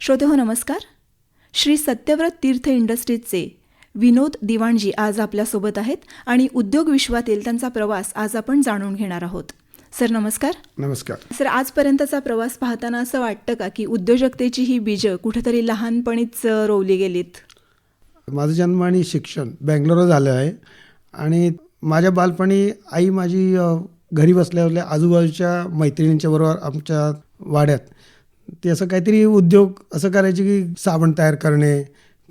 श्रोतेहो नमस्कार. श्री सत्यव्रत तीर्थ इंडस्ट्रीजचे विनोद दिवाणजी आज आपल्यासोबत आहेत आणि उद्योग विश्वातील त्यांचा प्रवास आज आपण जाणून घेणार आहोत. सर नमस्कार. नमस्कार. सर, आजपर्यंतचा प्रवास पाहताना असं वाटतं का की उद्योजकतेची ही बीजं कुठेतरी लहानपणीच रोवली गेलीत? माझं जन्म आणि शिक्षण बँगलोरला झालं आहे आणि माझ्या बालपणी आई माझी घरी बसल्या आजूबाजूच्या मैत्रिणींच्या बरोबर आमच्या वाड्यात ते असं काहीतरी उद्योग असं करायचे की साबण तयार करणे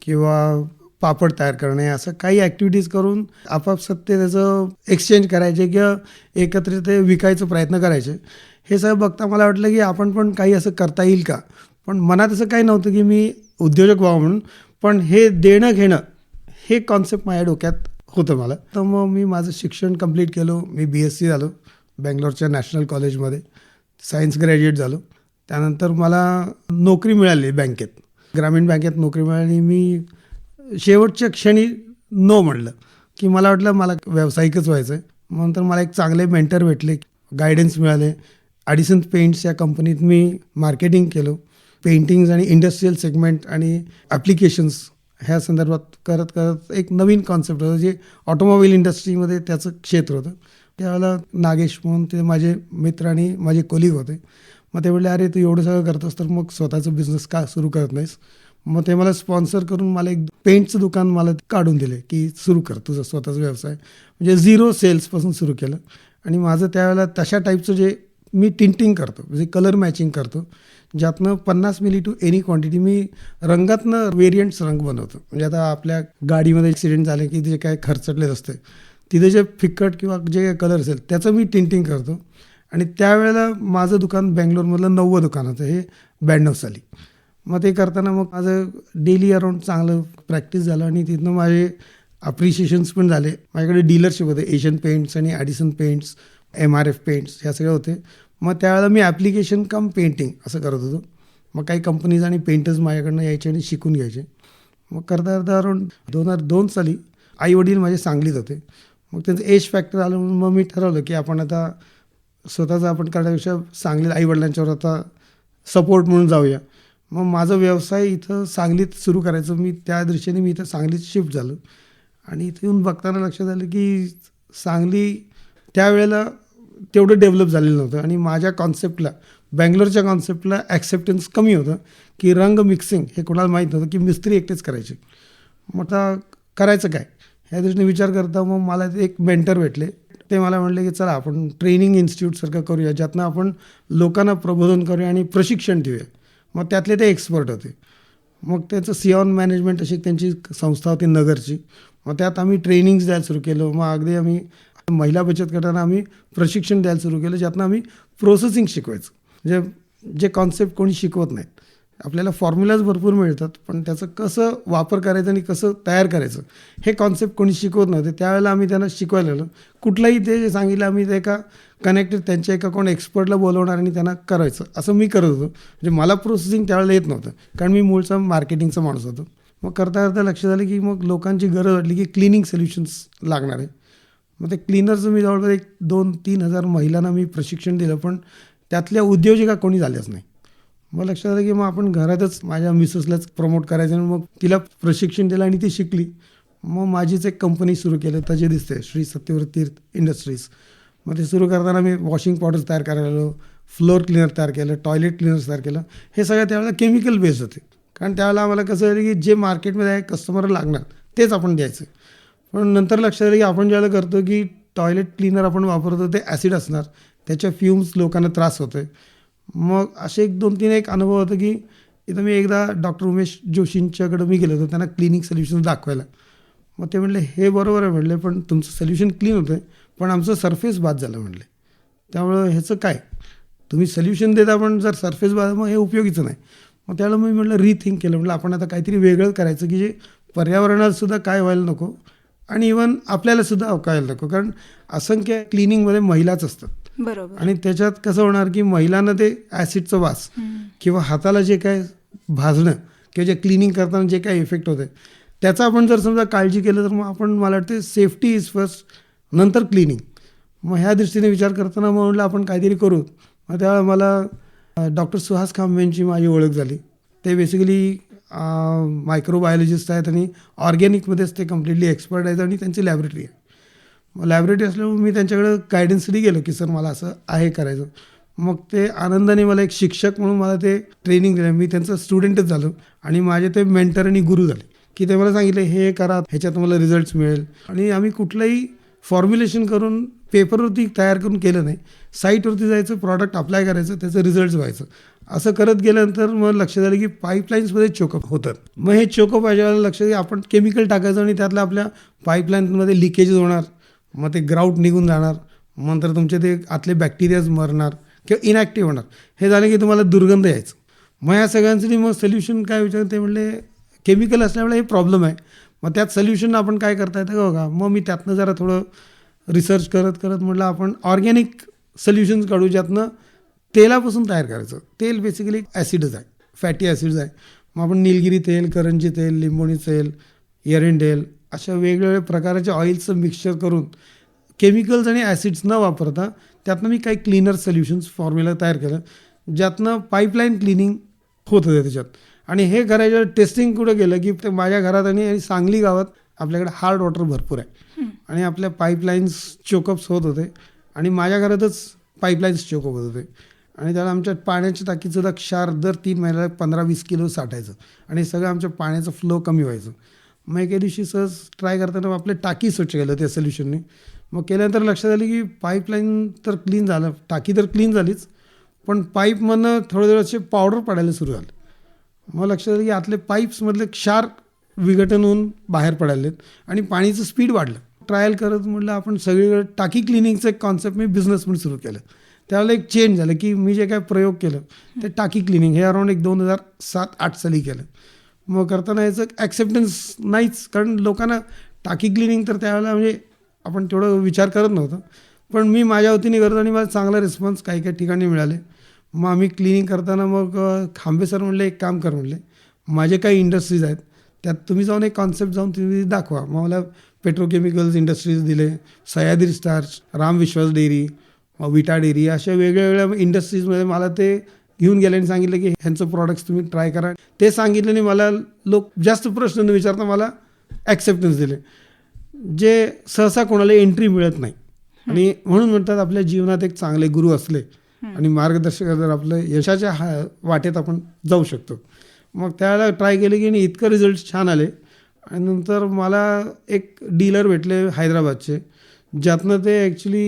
किंवा पापड तयार करणे, असं काही ॲक्टिव्हिटीज करून आपापसात ते त्याचं एक्सचेंज करायचे किंवा एकत्रित ते विकायचा प्रयत्न करायचे. हे सगळं बघता मला वाटलं की आपण पण काही असं करता येईल का. पण मनात असं काही नव्हतं की मी उद्योजक व्हावं म्हणून, पण हे देणं घेणं हे कॉन्सेप्ट माझ्या डोक्यात होतं मला. तर मग मी माझं शिक्षण कंप्लीट केलं. मी BSc झालो बँगलोरच्या नॅशनल कॉलेजमध्ये, सायन्स ग्रॅज्युएट झालो. त्यानंतर मला नोकरी मिळाली बँकेत, ग्रामीण बँकेत नोकरी मिळाली. मी शेवटच्या क्षणी नो म्हणलं की मला वाटलं मला व्यावसायिकच व्हायचं आहे. नंतर मला एक चांगले मेंटर भेटले, गायडन्स मिळाले. ॲडिसन पेंट्स या कंपनीत मी मार्केटिंग केलं. पेंटिंग्स आणि इंडस्ट्रियल सेगमेंट आणि ॲप्लिकेशन्स ह्या संदर्भात करत करत एक नवीन कॉन्सेप्ट होतं जे ऑटोमोबाईल इंडस्ट्रीमध्ये त्याचं क्षेत्र होतं. त्यावेळेला नागेश म्हणून ते माझे मित्र आणि माझे कोलिग होते. मग ते म्हटले, अरे तू एवढं सगळं करतोस तर मग स्वतःचं बिझनेस का सुरू करत नाहीस. मग ते मला स्पॉन्सर करून मला एक पेंटचं दुकान मला काढून दिले की सुरू कर तुझा स्वतःचा व्यवसाय. म्हणजे 0 सेल्सपासून सुरू केलं. आणि माझं त्यावेळेला तशा टाईपचं जे मी टिंटिंग करतो, म्हणजे कलर मॅचिंग करतो, ज्यातनं 50 मिली टू एनी क्वांटिटी मी रंगातनं वेरियंट्स रंग बनवतो. म्हणजे आता आपल्या गाडीमध्ये ॲक्सिडेंट झाले की जे काय खरचटलेलं असते तिथे जे फिक्कट किंवा जे काय कलर असेल त्याचं मी टिंटिंग करतो. आणि त्यावेळेला माझं दुकान बँगलोरमधलं 9वं दुकान होतं, हे 92 साली. मग ते करताना मग माझं डेली अराऊंड चांगलं प्रॅक्टिस झालं आणि तिथनं माझे अप्रिशिएशन्स पण झाले. माझ्याकडे डीलरशिप होते, एशियन पेंट्स आणि ॲडिसन पेंट्स, MRF पेंट्स ह्या सगळ्या होते. मग त्यावेळेला मी ॲप्लिकेशन कम पेंटिंग असं करत होतो. मग काही कंपनीज आणि पेंटर्स माझ्याकडनं यायचे आणि शिकून घ्यायचे. मग करता करता अराऊंड 2002 साली आई वडील माझे सांगलीत होते. मग त्यांचं एज फॅक्टर आलं म्हणून मग मी ठरवलं की आपण आता स्वतःचं आपण करण्यापेक्षा सांगलीत आई वडिलांच्यावर आता सपोर्ट म्हणून जाऊया. मग माझा व्यवसाय इथं सांगलीत सुरू करायचं, मी त्या दृष्टीने मी इथं सांगलीत शिफ्ट झालो. आणि इथं येऊन बघताना लक्षात आलं की सांगली त्यावेळेला तेवढं डेव्हलप झालेलं नव्हतं आणि माझ्या कॉन्सेप्टला, बँगलोरच्या कॉन्सेप्टला ॲक्सेप्टन्स कमी होतं की रंग मिक्सिंग हे कोणाला माहीत नव्हतं की मिस्त्री एकटेच करायचे. मग आता करायचं काय ह्या दृष्टीने विचार करता मग मला एक मेंटर भेटले. ते मला म्हटले की चला आपण ट्रेनिंग इन्स्टिट्यूटसारखं करूया, ज्यातनं आपण लोकांना प्रबोधन करूया आणि प्रशिक्षण देऊया. मग त्यातले ते एक्सपर्ट होते. मग त्याचं सिऑन मॅनेजमेंट अशी त्यांची संस्था होती नगरची. मग त्यात आम्ही ट्रेनिंग्स द्यायला सुरू केलं. मग अगदी आम्ही महिला बचत गटांना आम्ही प्रशिक्षण द्यायला सुरू केलं, ज्यातनं आम्ही प्रोसेसिंग शिकवायचं. जे कॉन्सेप्ट कोणी शिकवत नाहीत. आपल्याला फॉर्म्युलाज भरपूर मिळतात, पण त्याचं कसं वापर करायचं आणि कसं तयार करायचं हे कॉन्सेप्ट कोणी शिकवत नव्हते. त्यावेळेला आम्ही त्यांना शिकवायला लागलो. कुठलंही ते जे सांगितलं आम्ही ते एका कनेक्टेड त्यांच्या एका कोण एक्सपर्टला बोलवणार आणि त्यांना करायचं असं मी करत होतो. म्हणजे मला प्रोसेसिंग त्यावेळेला येत नव्हतं कारण मी मूळचा मार्केटिंगचा माणूस होतो. मग करता करता लक्षात आलं की मग लोकांची गरज वाटली की क्लिनिंग सोल्युशन्स लागणार आहे. मग ते क्लिनरचं मी जवळपास 2-3 हजार महिलांना मी प्रशिक्षण दिलं, पण त्यातल्या उद्योजिका कोणी झाल्याच नाही. मग लक्षात आलं की मग आपण घरातच माझ्या मिसेसलाच प्रमोट करायचं आणि मग तिला प्रशिक्षण दिलं आणि ती शिकली. मग माझीच एक कंपनी सुरू केलं तर जे दिसते श्री सत्यव्रत तीर्थ इंडस्ट्रीज. मग ते सुरू करताना मी वॉशिंग पावडर्स तयार करायला लागलो, फ्लोअर क्लिनर तयार केलं, टॉयलेट क्लिनर्स तयार केलं. हे सगळं त्यावेळेला केमिकल बेस्ड होते कारण त्यावेळेला आम्हाला कसं झालं की जे मार्केटमध्ये आहे कस्टमरला लागणार तेच आपण द्यायचं. पण नंतर लक्षात आलं की आपण ज्यावेळेला करतो की टॉयलेट क्लिनर आपण वापरतो ते ॲसिड असणार, त्याच्या फ्युम्स लोकांना त्रास होतो आहे. मग असे 2-3 एक अनुभव होतं की इथं मी एकदा डॉक्टर उमेश जोशींच्याकडं मी गेलो होतो त्यांना क्लिनिंग सोल्युशन दाखवायला. मग ते म्हटले हे बरोबर आहे म्हटले, पण तुमचं सोल्युशन क्लीन होतं आहे पण आमचं सरफेस बाद झालं म्हटले. त्यामुळं ह्याचं काय तुम्ही सोल्युशन देता पण जर सरफेस बाद मग हे उपयोगीचं नाही. मग त्यावेळेला मी म्हटलं रिथिंक केलं, म्हटलं आपण आता काहीतरी वेगळं करायचं की जे पर्यावरणालासुद्धा काय व्हायला नको आणि इव्हन आपल्यालासुद्धा अवकायला नको. कारण असंख्य क्लिनिंगमध्ये महिलाच असतात. बरोबर. आणि त्याच्यात कसं होणार की महिलांना ते ॲसिडचं वास किंवा हाताला जे काय भाजणं किंवा जे क्लिनिंग करताना जे काय इफेक्ट होते त्याचा आपण जर समजा काळजी केलं तर मग आपण मला वाटते सेफ्टी इज फर्स्ट, नंतर क्लिनिंग. मग ह्या दृष्टीने विचार करताना मग म्हटलं आपण काहीतरी करू. मग त्यावेळेला मला डॉक्टर सुहास खांबेंची माझी ओळख झाली. ते बेसिकली मायक्रोबायोलॉजिस्ट आहेत आणि ऑर्गॅनिकमध्येच ते कम्प्लिटली एक्सपर्ट आहेत आणि त्यांची लॅबोरेटरी आहे. मग लॅबोरेटरी असल्यामुळे मी त्यांच्याकडे गायडन्ससाठी गेलो की सर मला असं आहे करायचं. मग ते आनंदाने मला एक शिक्षक म्हणून मला ते ट्रेनिंग दिलं. मी त्यांचं स्टुडंटच झालो आणि माझे ते मेंटर आणि गुरु झाले की ते मला सांगितले हे करा, ह्याच्यात तुम्हाला रिझल्ट्स मिळेल. आणि आम्ही कुठलंही फॉर्म्युलेशन करून पेपरवरती तयार करून केलं नाही. साईटवरती जायचं, प्रॉडक्ट अप्लाय करायचं, त्याचं रिझल्ट्स व्हायचं. असं करत गेल्यानंतर मग लक्षात आलं की पाईपलाईन्समध्ये चोकअप होतात. मग हे चोकअप व्हायच्या लक्षात की आपण केमिकल टाकायचं आणि त्यातलं आपल्या पाईपलाईनमध्ये लिकेजेस होणार, मग ते ग्राउट निघून जाणार, नंतर तुमचे ते आतले बॅक्टेरियाज मरणार किंवा इनॅक्टिव्ह होणार. हे झालं की तुम्हाला दुर्गंध यायचं. मग या सगळ्यांसाठी मग सोल्युशन काय विचारलं, ते म्हणले केमिकल असल्यामुळे हे प्रॉब्लेम आहे, मग त्यात सोल्युशन आपण काय करता येतं बघा. मग मी त्यातनं जरा थोडं रिसर्च करत म्हटलं आपण ऑर्गॅनिक सोल्युशन्स काढू, ज्यातनं तेलापासून तयार करायचं. तेल बेसिकली ॲसिडच आहे, फॅटी ॲसिड्स आहे. मग आपण निलगिरी तेल, करंजी तेल, लिंबोणी तेल, एरंडेल अशा वेगवेगळ्या प्रकारच्या ऑइल्सचं मिक्सचर करून केमिकल्स आणि ॲसिड्स न वापरता त्यातनं मी काही क्लीनर सोल्युशन्स फॉर्म्युला तयार केलं, ज्यातनं पाईपलाईन क्लिनिंग होत होते त्याच्यात. आणि हे करायचं टेस्टिंग कुठं गेलं की ते माझ्या घरात आणि सांगली गावात आपल्याकडे हार्ड वॉटर भरपूर आहे आणि आपल्या पाईपलाईन्स चोकअप्स होत होते आणि माझ्या घरातच पाईपलाईन्स चोकअप होत होते. आणि त्याला आमच्या पाण्याच्या टाकीचं क्षार दर 3 महिन्याला 15-20 किलो साठायचं आणि सगळं आमच्या पाण्याचं फ्लो कमी व्हायचं. मग एके दिवशी सहज ट्राय करताना आपले टाकी स्वच्छ केलं त्या सोल्युशनने. मग केल्यानंतर लक्षात आलं की पाईपलाईन तर क्लीन झालं, टाकी तर क्लीन झालीच, पण पाईपमधनं थोडं असे पावडर पडायला सुरू झालं. मग लक्षात आलं की आतले पाईप्समधले क्षार विघटन होऊन बाहेर पडायलेत आणि पाणीचं स्पीड वाढलं. ट्रायल करत म्हटलं आपण सगळीकडे टाकी क्लिनिंगचं एक कॉन्सेप्ट मी बिझनेस म्हणून सुरू केलं. त्यावेळेला एक चेंज झालं की मी जे काय प्रयोग केलं ते टाकी क्लिनिंग हे अराऊंड एक 2007-08 साली केलं. मग करताना याचं ॲक्सेप्टन्स नाहीच, कारण लोकांना टाकी क्लिनिंग तर त्यावेळेला म्हणजे आपण तेवढं विचार करत नव्हतं. पण मी माझ्या वतीने करतो आणि मला चांगला रिस्पॉन्स काही काही ठिकाणी मिळाले. मग आम्ही क्लिनिंग करताना मग खांबे सर म्हणले एक काम कर, म्हणले माझे काही इंडस्ट्रीज आहेत त्यात तुम्ही जाऊन एक कॉन्सेप्ट जाऊन तुम्ही दाखवा. मग मला पेट्रोकेमिकल्स इंडस्ट्रीज दिले, सह्याद्री स्टार्च, राम विश्वास डेअरी, विटा डेअरी अशा वेगवेगळ्या इंडस्ट्रीजमध्ये मला ते घेऊन गेले आणि सांगितलं की ह्यांचं प्रॉडक्ट्स तुम्ही ट्राय करा. ते सांगितल्याने मला लोक जास्त प्रश्न न विचारता मला ॲक्सेप्टन्स दिले, जे सहसा कोणाला एंट्री मिळत नाही. आणि म्हणून म्हणतात आपल्या जीवनात एक चांगले गुरु असले आणि मार्गदर्शक जर आपलं यशाच्या वाटेत आपण जाऊ शकतो. मग त्याला ट्राय केले की इतकं रिझल्ट छान आले. आणि नंतर मला एक डीलर भेटले हैदराबादचे, ज्यातनं ते ॲक्च्युली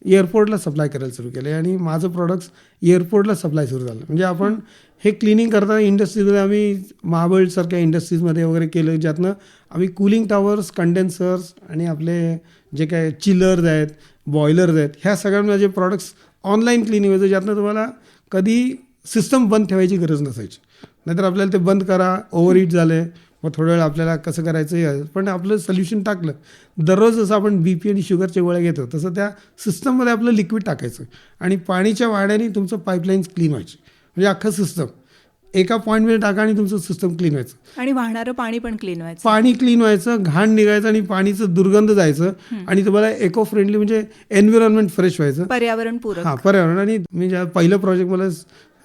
एअरपोर्टला सप्लाय करायला सुरू केले आणि माझं प्रॉडक्ट्स एअरपोर्टला सप्लाय सुरू झालं. म्हणजे आपण हे क्लिनिंग करताना इंडस्ट्रीजमध्ये आम्ही महाबळेसारख्या इंडस्ट्रीजमध्ये वगैरे केलं, ज्यातनं आम्ही कूलिंग टॉवर्स, कंडेन्सर्स आणि आपले जे काय चिलर्स आहेत, बॉयलर्स आहेत, ह्या सगळ्यांना जे प्रॉडक्ट्स ऑनलाईन क्लिनिंग व्हायचं, ज्यातनं तुम्हाला कधी सिस्टम बंद ठेवायची गरज नसायची. नाहीतर आपल्याला ते बंद करा, ओव्हरहीट झाले, मग थोड्या वेळ आपल्याला कसं करायचं. पण आपलं सोल्युशन टाकलं, दररोज जसं आपण BP आणि शुगरच्या गोळ्या घेतो तसं त्या सिस्टममध्ये आपलं लिक्विड टाकायचं आणि पाणीच्या वाड्याने तुमचं पाईपलाईन्स क्लीन व्हायची. म्हणजे अख्खं सिस्टम एका पॉईंटमध्ये टाका आणि तुमचं सिस्टम क्लीन व्हायचं आणि वाहणारं पाणी पण क्लीन व्हायचं, पाणी क्लीन व्हायचं, घाण निघायचं आणि पाणीचं दुर्गंध जायचं आणि तुम्हाला इको फ्रेंडली म्हणजे एन्व्हायरमेंट फ्रेश व्हायचं, पर्यावरणपूरक. हां पर्यावरण. आणि मी ज्या पहिलं प्रोजेक्ट मला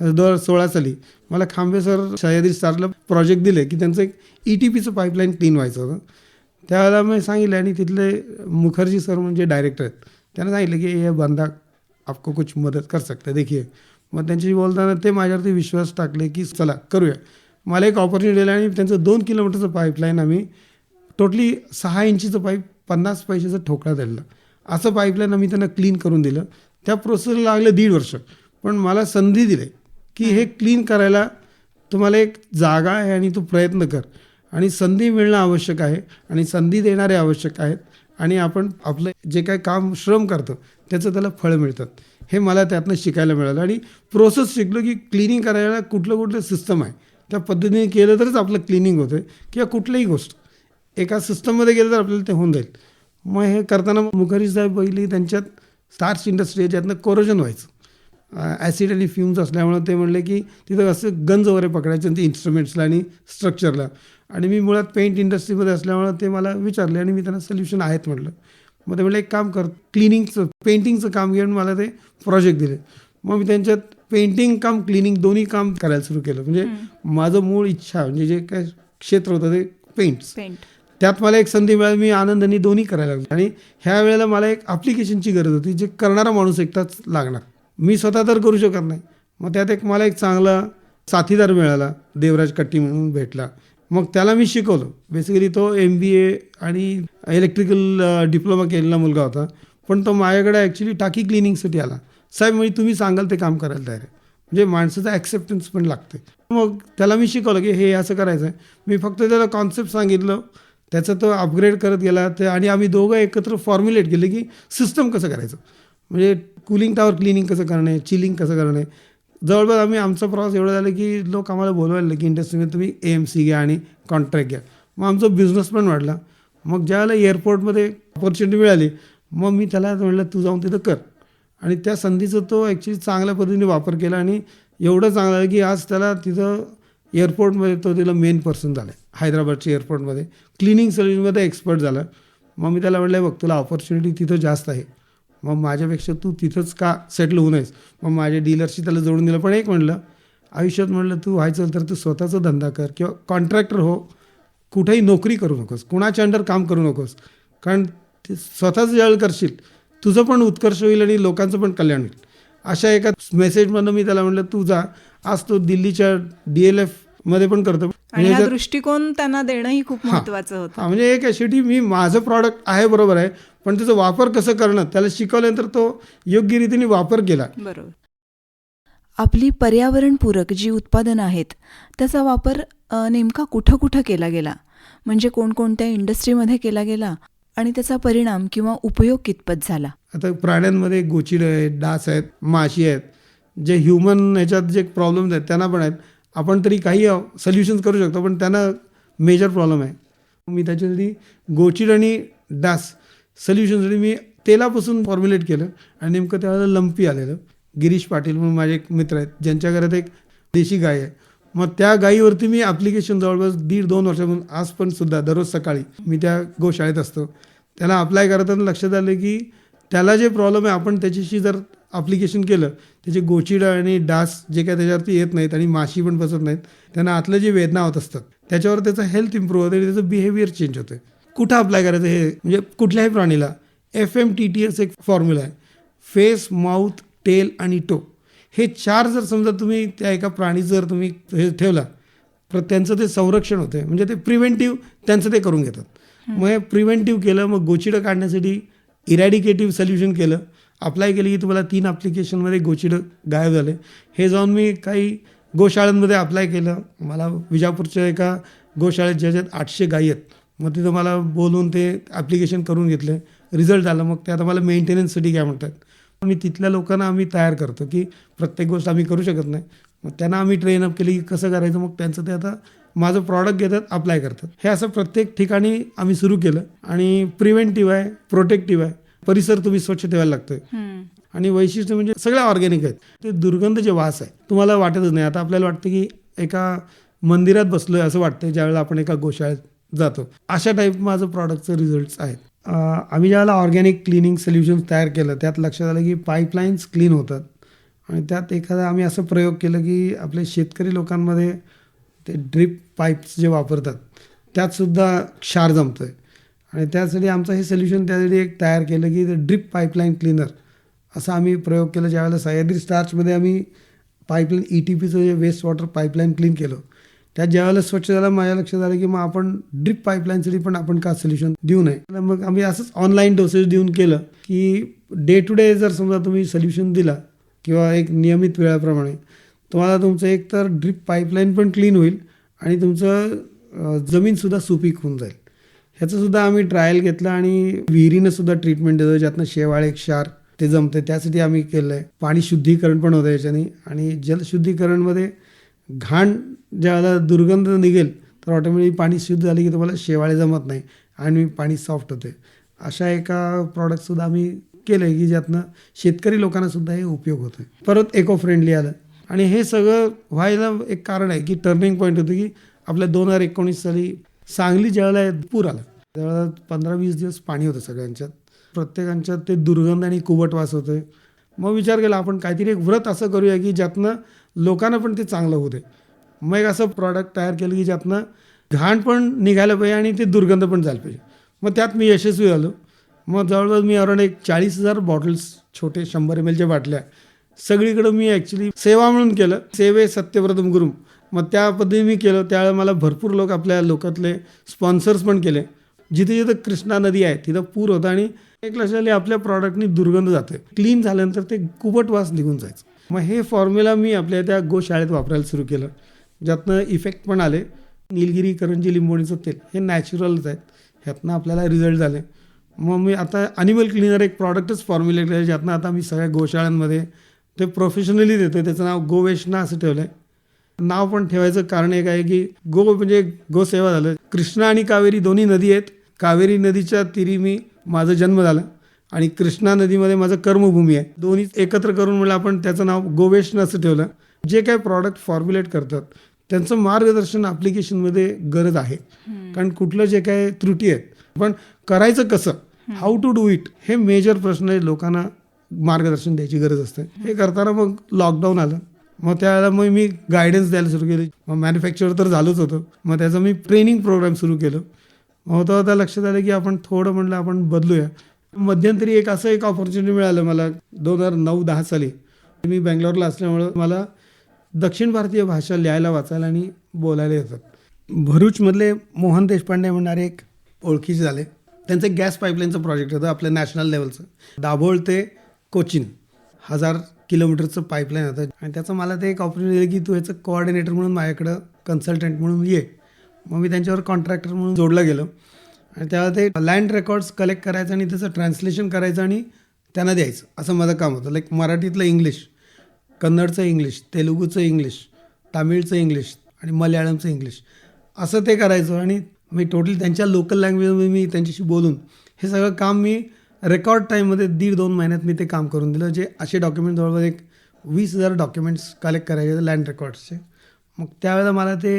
2016 साली मला खांबे सर सह्याद्री स्टारला प्रोजेक्ट दिले की त्यांचं एक ETPचं पाईपलाईन क्लीन व्हायचं होतं. त्यावेळेला मी सांगितलं आणि तिथले मुखर्जी सर म्हणजे डायरेक्टर आहेत, त्यांना सांगितलं की हे बंदा आपको कुछ मदत कर सकते देखिए. मग त्यांच्याशी बोलताना ते माझ्यावरती विश्वास टाकले की चला करूया. मला एक ऑपॉर्च्युनिटी दिली आणि त्यांचं 2 किलोमीटरचं पाईपलाईन आम्ही टोटली 6 इंचीचं पाईप 50 पैशाचं ठोकळा दिलं, असं पाईपलाईन आम्ही त्यांना क्लीन करून दिलं. त्या प्रोसेसला लागलं 1.5 वर्ष. पण मला संधी दिली की हे क्लीन करायला तुम्हाला एक जागा आहे आणि तू प्रयत्न कर आणि संधी मिळणं आवश्यक आहे आणि संधी देणारे आवश्यक आहेत आणि आपण आपलं जे काय काम श्रम करतो त्याचं त्याला फळं मिळतात. हे मला त्यातनं शिकायला मिळालं आणि प्रोसेस शिकलो की क्लिनिंग करायला कुठलं सिस्टम आहे त्या पद्धतीने केलं तरच आपलं क्लिनिंग होतं किंवा कुठलीही गोष्ट एका सिस्टममध्ये गेलं तर आपल्याला ते होऊन जाईल. मग हे करताना मुखर्जी साहेब पहिली त्यांच्यात स्टार्च इंडस्ट्री ज्यातनं कोरोजन व्हायचं, ॲसिड आणि फ्युम्स असल्यामुळं ते म्हणले की तिथं असं गंज वगैरे पकडायचं ते इन्स्ट्रुमेंट्सला आणि स्ट्रक्चरला. आणि मी मुळात पेंट इंडस्ट्रीमध्ये असल्यामुळं ते मला विचारले आणि मी त्यांना सोल्युशन आहेत म्हटलं. मग ते म्हटलं एक काम कर, क्लिनिंगचं पेंटिंगचं काम घेऊन मला ते प्रोजेक्ट दिले. मग मी त्यांच्यात पेंटिंग काम क्लिनिंग दोन्ही काम करायला सुरू केलं. म्हणजे माझं मूळ इच्छा म्हणजे जे काय क्षेत्र होतं ते पेंट, त्यात मला एक संधी मिळाली, मी आनंदाने दोन्ही करायला लागलो. आणि ह्या वेळेला मला एक ॲप्लिकेशनची गरज होती, जे करणारा माणूस एकटाच लागणार, मी स्वतः तर करू शकत नाही. मग त्यात मला एक चांगला साथीदार मिळाला, देवराज कट्टी म्हणून भेटला. मग त्याला मी शिकवलं. बेसिकली तो MBA आणि इलेक्ट्रिकल डिप्लोमा केलेला मुलगा होता, पण तो माझ्याकडे ॲक्च्युली टाकी क्लिनिंगसाठी आला. साहेब म्हणजे तुम्ही सांगाल ते काम करायला तयार आहे. म्हणजे माणसाचं ॲक्सेप्टन्स पण लागते. मग त्याला मी शिकवलं की हे असं करायचं आहे. मी फक्त त्याला कॉन्सेप्ट सांगितलं, त्याचं तो अपग्रेड करत गेला ते, आणि आम्ही दोघं एकत्र फॉर्म्युलेट केले की सिस्टम कसं करायचं, म्हणजे कूलिंग टॉवर क्लिनिंग कसं करणे, चिलिंग कसं करणे. जवळपास आम्ही आमचा प्रवास एवढा झाला की लोक आम्हाला बोलवायला लागले की इंडस्ट्रीमध्ये तुम्ही AMC घ्या आणि कॉन्ट्रॅक्ट घ्या. मग आमचा बिझनेस पण वाढला. मग ज्यावेळेला एअरपोर्टमध्ये ऑपॉर्च्युनिटी मिळाली, मग मी त्याला म्हटलं तू जाऊन तिथं कर. आणि त्या संधीचा तो ॲक्च्युली चांगल्या पद्धतीने वापर केला, आणि एवढं चांगलं आहे की आज त्याला तिथं एअरपोर्टमध्ये तो तिला मेन पर्सन झाला आहे. हैदराबादच्या एअरपोर्टमध्ये क्लिनिंग सर्व्हिसमध्ये एक्सपर्ट झाला. मग मी त्याला म्हटलं बघ तुला ऑपॉर्च्युनिटी तिथं जास्त आहे, मग माझ्यापेक्षा तू तिथंच का सेटल होऊ नयेस. मग माझ्या डीलरशी त्याला जोडून दिलं. पण एक म्हटलं आयुष्यात म्हटलं तू व्हायचं तर तू स्वतःचा धंदा कर किंवा कॉन्ट्रॅक्टर हो, कुठेही नोकरी करू नकोस, कुणाच्या अंडर काम करू नकोस. कारण ते स्वतःच ज्यावेळेला करशील तुझं पण उत्कर्ष होईल आणि लोकांचं पण कल्याण होईल. अशा एका मेसेजमधनं मी त्याला म्हटलं तू जा. आज तो दिल्लीच्या DLF मध्ये पण करतो. आणि हा दृष्टिकोन त्यांना देणंही खूप महत्त्वाचं होतं. म्हणजे एक शेवटी मी माझं प्रॉडक्ट आहे बरोबर आहे, पण त्याचा वापर कसं करणं त्याला शिकवल्यानंतर तो योग्य रीतीने वापर केला. बरोबर. आपली पर्यावरणपूरक जी उत्पादनं आहेत त्याचा वापर नेमका कुठं कुठं केला गेला, म्हणजे कोणकोणत्या इंडस्ट्रीमध्ये केला गेला आणि त्याचा परिणाम किंवा उपयोग कितपत झाला. आता प्राण्यांमध्ये गोचिड आहेत, डास आहेत, माशी आहेत, जे ह्युमन ह्याच्यात जे प्रॉब्लेम्स आहेत त्यांना पण आहेत. आपण तरी काही सोल्युशन्स करू शकतो, पण त्यांना मेजर प्रॉब्लेम आहे. मी त्याच्यासाठी गोचिड आणि डास सोल्युशनसाठी मी तेलापासून फॉर्म्युलेट केलं. आणि नेमकं त्यावेळेला लंपी आलेलं. गिरीश पाटील म्हणून माझे एक मित्र आहेत, ज्यांच्या घरात एक देशी गाय आहे. मग त्या गायीवरती मी ॲप्लिकेशन जवळपास 1.5-2 वर्षापासून आज पण सुद्धा दररोज सकाळी मी त्या गोशाळेत असतो. त्याला अप्लाय करताना लक्षात आलं की त्याला जे प्रॉब्लेम आहे आपण त्याच्याशी जर ॲप्लिकेशन केलं, त्याचे गोचिड आणि डास जे काय त्याच्यावरती येत नाहीत आणि माशी पण बसत नाहीत, त्यांना आतलं जे वेदना होत असतात त्याच्यावर त्याचा हेल्थ इम्प्रूव्ह होतं आणि त्याचं बिहेवियर चेंज होतं. कुठं अप्लाय करायचं हे, म्हणजे कुठल्याही प्राणीला FMTTS एक फॉर्म्युला आहे. फेस, माउथ, टेल आणि टो, हे 4 जर समजा तुम्ही त्या एका प्राणीचं जर तुम्ही हे ठेवला तर त्यांचं ते संरक्षण होतं. म्हणजे ते प्रिव्हेंटिव्ह त्यांचं ते करून घेतात. मग हे प्रिव्हेंटिव्ह केलं. मग गोचिडं काढण्यासाठी इरॅडिकेटिव्ह सोल्युशन केलं, अप्लाय केलं की तुम्हाला 3 ॲप्लिकेशनमध्ये गोचिडं गायब झाले. हे जाऊन मी काही गोशाळांमध्ये अप्लाय केलं. मला विजापूरच्या एका गोशाळेत ज्याच्यात 800 गायी आहेत, मग तिथं मला बोलवून ते ॲप्लिकेशन करून घेतले. रिझल्ट आला. मग ते आता मला मेंटेनन्ससाठी काय म्हणतात, मी तिथल्या लोकांना आम्ही तयार करतो की प्रत्येक गोष्ट आम्ही करू शकत नाही. मग त्यांना आम्ही ट्रेनअप केली की कसं करायचं. मग त्यांचं ते आता माझं प्रॉडक्ट घेतात, अप्लाय करतात. हे असं प्रत्येक ठिकाणी आम्ही सुरू केलं. आणि प्रिव्हेंटिव्ह आहे, प्रोटेक्टिव्ह आहे. परिसर तुम्ही स्वच्छ ठेवायला लागतोय. आणि वैशिष्ट्य म्हणजे सगळ्या ऑर्गॅनिक आहेत. ते दुर्गंध जे वास आहे तुम्हाला वाटतच नाही. आता आपल्याला वाटतं की एका मंदिरात बसलोय असं वाटतं ज्यावेळेला आपण एका गोशाळेत जातो. अशा टाईप माझं प्रॉडक्टचं रिझल्ट्स आहेत. आम्ही ज्यावेळेला ऑर्गॅनिक क्लिनिंग सोल्युशन्स तयार केलं, त्यात लक्षात आलं की पाईपलाईन्स क्लीन होतात. आणि त्यात एखादा आम्ही असं प्रयोग केलं की आपले शेतकरी लोकांमध्ये ते ड्रिप पाईप्स जे वापरतात त्यातसुद्धा क्षार जमतं आहे. आणि त्यासाठी आमचं हे सोल्युशन त्यासाठी एक तयार केलं की ते ड्रिप पाईपलाईन क्लीनर असा आम्ही प्रयोग केला. ज्यावेळेला सह्याद्री स्टार्चमध्ये आम्ही पाईपलाईन ETPचं जे वेस्ट वॉटर पाईपलाईन क्लीन केलं, त्यात ज्यावेळेला स्वच्छ झालं माझ्या लक्षात आलं की मग आपण ड्रिप पाईपलाईनसाठी पण आपण का सोल्युशन देऊ नये. मग आम्ही असंच ऑनलाईन डोसेज देऊन केलं की डे टू डे जर समजा तुम्ही सोल्युशन दिला किंवा एक नियमित वेळाप्रमाणे, तुम्हाला तुमचं एक तर ड्रिप पाईपलाईन पण क्लीन होईल आणि तुमचं जमीनसुद्धा सुपीक होऊन जाईल. ह्याचंसुद्धा आम्ही ट्रायल घेतलं. आणि विहिरीनंसुद्धा ट्रीटमेंट देतो, ज्यातनं शेवाळे क्षार ते जमतं, त्यासाठी आम्ही केलं आहे. पाणी शुद्धीकरण पण होतं याच्याने. आणि जलशुद्धीकरणमध्ये घाण ज्यावेळेला दुर्गंध निघेल तर ऑटोमॅटिक पाणी शुद्ध झाले की तुम्हाला शेवाळे जमत नाही आणि पाणी सॉफ्ट होते. अशा एका प्रॉडक्टसुद्धा आम्ही केलं आहे की ज्यातनं शेतकरी लोकांनासुद्धा हे उपयोग होतो आहे. परत इको फ्रेंडली आलं. आणि हे सगळं व्हायला एक कारण आहे की टर्निंग पॉईंट होतं की आपल्या 2019 साली सांगली ज्यावेळेला पूर आला त्यावेळेला 15-20 दिवस पाणी होतं सगळ्यांच्यात. प्रत्येकांच्यात ते दुर्गंध आणि कुबट वास होतोय. मग विचार केला आपण काहीतरी एक व्रत असं करूया की ज्यातनं लोकांना पण ते चांगलं होते. मग एक असं प्रॉडक्ट तयार केलं की ज्यातनं घाण पण निघायला पाहिजे आणि ते दुर्गंध पण झालं पाहिजे. मग त्यात मी यशस्वी झालो. मग जवळजवळ मी अराउंड एक 40,000 बॉटल्स, छोटे 100 ml बाटल्या सगळीकडं मी ॲक्च्युली सेवा म्हणून केलं. सेवे सत्यव्रतम गुरुम. मग त्या पद्धतीने मी केलं. त्यावेळेला मला भरपूर लोक आपल्या लोकातले स्पॉन्सर्स पण केले. जिथे जिथं कृष्णा नदी आहे तिथं पूर होता आणि एक लक्षात आले आपल्या प्रॉडक्टनी दुर्गंध जाते. क्लीन झाल्यानंतर ते कुबट वास निघून जायचं. मग हे फॉर्म्युला मी आपल्या त्या गोशाळेत वापरायला सुरू केलं, ज्यातनं इफेक्ट पण आले. निलगिरी, करंजी, लिंबोणीचं तेल हे नॅचरलच आहेत, ह्यातनं आपल्याला रिझल्ट झाले. मग मी आता ॲनिमल क्लिनर एक प्रॉडक्टच फॉर्म्युलेट केलं, ज्यातनं आता मी सगळ्या गोशाळांमध्ये ते प्रोफेशनली देतो. त्याचं नाव गोवेशना असं ठेवलं आहे. नाव पण ठेवायचं कारण एक आहे की गो म्हणजे गोसेवा झालं. कृष्णा आणि कावेरी दोन्ही नदी आहेत. कावेरी नदीच्या तीरी माझा जन्म झाला आणि कृष्णा नदीमध्ये माझं कर्मभूमी आहे. दोन्ही एकत्र करून म्हणलं आपण त्याचं नाव गोवेशना असं ठेवलं. जे काय प्रॉडक्ट फॉर्म्युलेट करतात त्यांचं मार्गदर्शन ॲप्लिकेशनमध्ये गरज आहे. कारण कुठलं जे काय त्रुटी आहेत, पण करायचं कसं, हाऊ टू डू इट, हे मेजर प्रश्न आहे. लोकांना मार्गदर्शन द्यायची गरज असते. हे करताना मग लॉकडाऊन आलं. मग त्यावेळेला मग मी गायडन्स द्यायला सुरू केली. मग मॅन्युफॅक्चर तर झालोच होतं. मग त्याचं मी ट्रेनिंग प्रोग्राम सुरू केलं. मग होता लक्षात आलं की आपण थोडं म्हणलं आपण बदलूया. मध्यंतरी एक ऑपॉर्च्युनिटी मिळालं मला 2009-10 साली. मी बँगलोरला असल्यामुळं मला दक्षिण भारतीय भाषा लिहायला, वाचायला आणि बोलायला येतात. भरूचमधले मोहन देशपांडे म्हणणारे एक ओळखीचे झाले. त्यांचं गॅस पाईपलाईनचं प्रोजेक्ट होतं आपल्या नॅशनल लेवलचं. दाभोळ ते कोचीन 1000 किलोमीटरचं पाईपलाईन होतं. आणि त्याचं मला ते एक ऑपॉर्च्युनिटी दिली की तू ह्याचं कोऑर्डिनेटर म्हणून माझ्याकडं कन्सल्टंट म्हणून ये. मग मी त्यांच्यावर कॉन्ट्रॅक्टर म्हणून जोडला गेलो. आणि त्यावेळेला ते लँड रेकॉर्ड्स कलेक्ट करायचं आणि त्याचं ट्रान्सलेशन करायचं आणि त्यांना द्यायचं, असं माझं काम होतं. लाईक मराठीतलं इंग्लिश, कन्नडचं इंग्लिश, तेलुगूचं इंग्लिश, तामिळचं इंग्लिश आणि मल्याळमचं इंग्लिश, असं ते करायचं. आणि मी टोटली त्यांच्या लोकल लँग्वेजमध्ये मी त्यांच्याशी बोलून हे सगळं काम मी रेकॉर्ड टाईममध्ये 1.5-2 महिन्यात मी ते काम करून दिलं. जे असे डॉक्युमेंट जवळजवळ एक 20,000 डॉक्युमेंट्स कलेक्ट करायचे लँड रेकॉर्ड्सचे. मग त्यावेळेला मला ते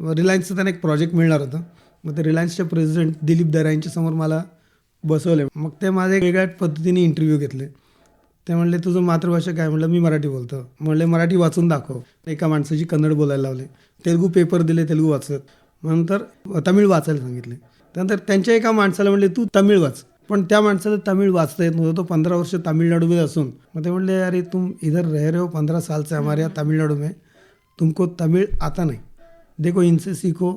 रिलायन्सचं त्यांना एक प्रोजेक्ट मिळणार होतं. मग ते रिलायन्सचे प्रेसिडेंट दिलीप दरा यांच्या समोर मला बसवले. मग ते माझे वेगळ्या पद्धतीने इंटरव्ह्यू घेतले. ते म्हणले तुझं मातृभाषा काय? म्हटलं मी मराठी बोलतो. म्हणले मराठी वाचून दाखव. एका माणसाची कन्नड बोलायला लावले. तेलुगू पेपर दिले, तेलुगू वाचत. नंतर तमिळ वाचायला सांगितले. त्यानंतर त्यांच्या एका माणसाला म्हणले तू तमिळ वाच. पण त्या माणसाला तमिळ वाचता येत नव्हतं. तो 15 वर्ष तामिळनाडूमध्ये असून. मग ते म्हणले अरे तुम इधर रह रहे हो 15 साल से हमारे यहाँ तमिळनाडू में, तुमको तमिळ आता नाही, देखो इनसे सीखो.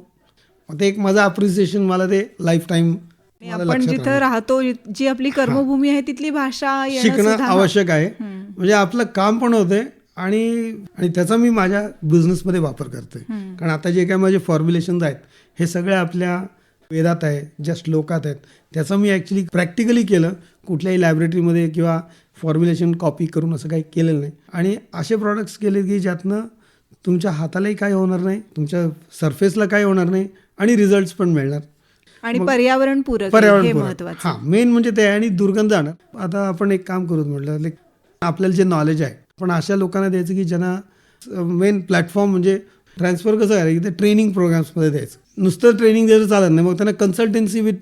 ते एक माझं अप्रिसिएशन मला ते लाईफ टाईम आपण जिथं राहतो, जी आपली कर्मभूमी आहे तिथली भाषा शिकणं आवश्यक आहे. म्हणजे आपलं काम पण होतंय आणि त्याचा मी माझ्या बिझनेसमध्ये वापर करतोय. कारण आता जे काय माझे फॉर्म्युलेशन्स आहेत हे सगळे आपल्या वेदात आहे, ज्या श्लोकात आहेत, त्याचं मी ॲक्च्युली प्रॅक्टिकली केलं. कुठल्याही लॅबोरेटरीमध्ये किंवा फॉर्म्युलेशन कॉपी करून असं काही केलेलं नाही. आणि असे प्रॉडक्ट्स केले की ज्यातनं तुमच्या हातालाही काही होणार नाही, तुमच्या सरफेसला काही होणार नाही आणि रिझल्ट्स पण मिळणार आणि पर्यावरणपूरक. हां, मेन म्हणजे ते आहे. आणि दुर्गंध आणणार. आता आपण एक काम करू म्हटलं, लाईक आपल्याला जे नॉलेज आहे पण अशा लोकांना द्यायचं की ज्यांना मेन प्लॅटफॉर्म म्हणजे ट्रान्सफर कसं आहे की ते ट्रेनिंग प्रोग्राम्समध्ये द्यायचं. नुसतं ट्रेनिंग द्यायचं चालत नाही. मग त्यांना कन्सल्टन्सी विथ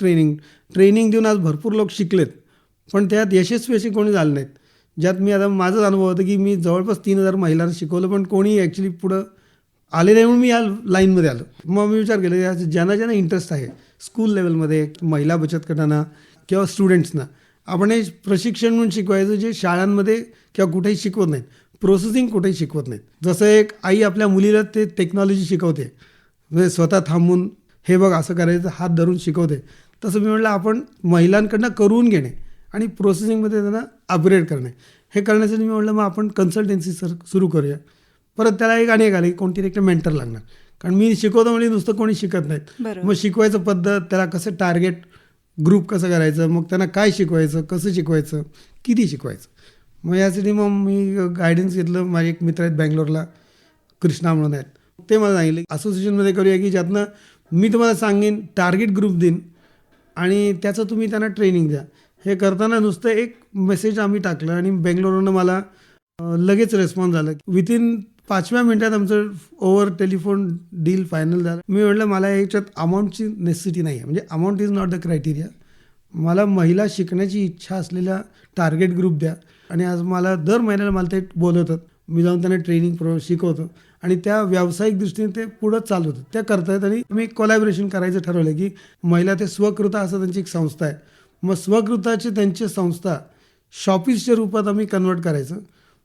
ट्रेनिंग देऊन आज भरपूर लोक शिकलेत, पण त्यात यशस्वी असे कोणी झाले नाहीत. ज्यात मी आता माझाच अनुभव होता की मी जवळपास 3,000 महिलांना शिकवलं, पण कोणी ॲक्च्युली पुढं आले नाही. म्हणून मी या लाईनमध्ये आलो. मग मी विचार केला ज्यांना इंटरेस्ट आहे स्कूल लेवलमध्ये, महिला बचत गटांना किंवा स्टुडंट्सना आपण हे प्रशिक्षण म्हणून शिकवायचं, जे शाळांमध्ये किंवा कुठेही शिकवत नाहीत. प्रोसेसिंग कुठेही शिकवत नाहीत. जसं एक आई आपल्या मुलीला ते टेक्नॉलॉजी शिकवते, म्हणजे स्वतः थांबून हे बघ असं करायचं, हात धरून शिकवते, तसं मी म्हटलं आपण महिलांकडनं करून घेणे आणि प्रोसेसिंगमध्ये त्यांना अपग्रेड करणे. हे करण्यासाठी मी म्हटलं मग आपण कन्सल्टन्सी सुरू करूया. परत त्याला एक अनेक आले, कोणतरी एक मेंटर लागणार. कारण मी शिकवतो म्हणजे नुसतं कोणी शिकत नाहीत. मग शिकवायचं पद्धत, त्याला कसं टार्गेट ग्रुप कसं करायचं, मग त्यांना काय शिकवायचं, कसं शिकवायचं, किती शिकवायचं. मग यासाठी मग मी गायडन्स घेतलं. माझे एक मित्र आहेत बँगलोरला, कृष्णा म्हणून आहेत. ते मला सांगितले असोसिएशनमध्ये करूया की ज्यातनं मी तुम्हाला सांगेन, टार्गेट ग्रुप देईन आणि त्याचं तुम्ही त्यांना ट्रेनिंग द्या. हे करताना नुसतं एक मेसेज आम्ही टाकलं आणि बेंगलोरवरून मला लगेच रिस्पॉन्स झाला. विथिन 5व्या मिनिटात आमचं ओव्हर टेलिफोन डील फायनल झालं. मी म्हटलं मला याच्यात अमाऊंटची नेसेसिटी नाही आहे, म्हणजे amount is not the criteria. मला महिला शिकण्याची इच्छा असलेल्या टार्गेट ग्रुप द्या आणि आज मला दर महिन्याला मला ते बोलवतात. मी जाऊन त्यांना ट्रेनिंग शिकवतो आणि त्या व्यावसायिक दृष्टीने ते पुढं चालवतात, त्या करतायत. आणि मी कोलॅबरेशन करायचं ठरवलं की महिला ते स्वकृता असं त्यांची एक संस्था आहे. मग स्वकृताची त्यांची संस्था शॉपीसच्या रूपात आम्ही कन्वर्ट करायचं.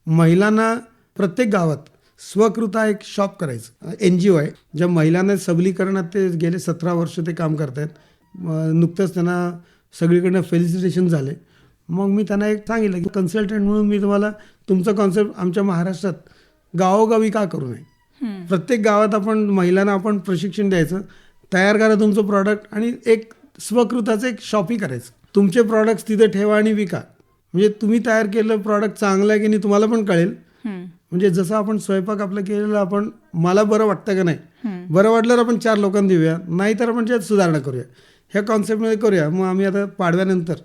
महिलांना प्रत्येक गावात स्वकृता एक शॉप करायचं. NGO आहे ज्या महिलांना सबलीकरणात ते गेले 17 वर्ष ते काम करत आहेत. नुकतंच त्यांना सगळीकडनं फेलिसिटेशन झाले. मग मी त्यांना एक सांगितलं की कन्सल्टंट म्हणून मी तुम्हाला तुमचा कॉन्सेप्ट आमच्या महाराष्ट्रात गावोगावी का करू नये. प्रत्येक गावात आपण महिलांना आपण प्रशिक्षण द्यायचं, तयार करा तुमचं प्रॉडक्ट आणि एक स्वकृताचं एक शॉपी करायचं. तुमचे प्रॉडक्ट्स तिथे ठेवा आणि विका. म्हणजे तुम्ही तयार केलेलं प्रॉडक्ट चांगलं आहे की नाही तुम्हाला पण कळेल. म्हणजे जसं आपण स्वयंपाक आपलं केलेलं आपण मला बरं वाटतं का नाही, बरं वाटल्यावर आपण 4 लोकांना देऊया, नाहीतर आपण त्यात सुधारणा करूया, ह्या कॉन्सेप्टमध्ये करूया. मग आम्ही आता पाडव्यानंतर